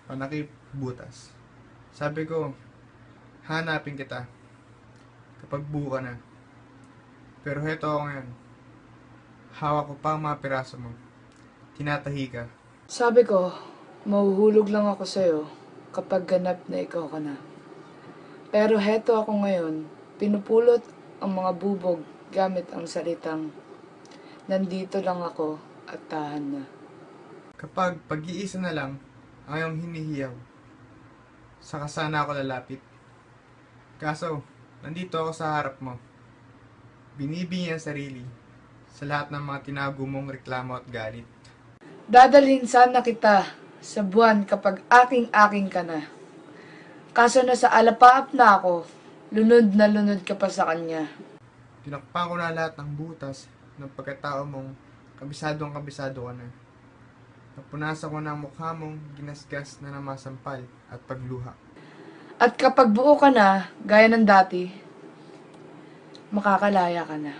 panakip, butas. Sabi ko, hanapin kita kapag buo ka na. Pero heto ako ngayon. Hawak ko pa ang mga piraso mo. Tinatahi ka. Sabi ko, mahuhulog lang ako sa'yo kapag ganap na ikaw ka na. Pero heto ako ngayon, pinupulot ang mga bubog gamit ang salitang, nandito lang ako at tahan na. Kapag pag-iisa na lang ang iyong hinihiyaw, saka sana ako lalapit. Kaso, nandito ako sa harap mo. Binibingi ang sarili sa lahat ng mga tinago mong reklamo at galit. Dadalhin sana kita sa buwan kapag aking-aking ka na. Kaso nasa alapaap na ako, lunod na lunod ka pa sa kanya. Tinakpan ko na lahat ng butas ng pagkatao mong kabisado ka na. Napunasan ko na ang mukha mong ginasgas na namasampal at pagluha. At kapag buo ka na, gaya ng dati, makakalaya ka na.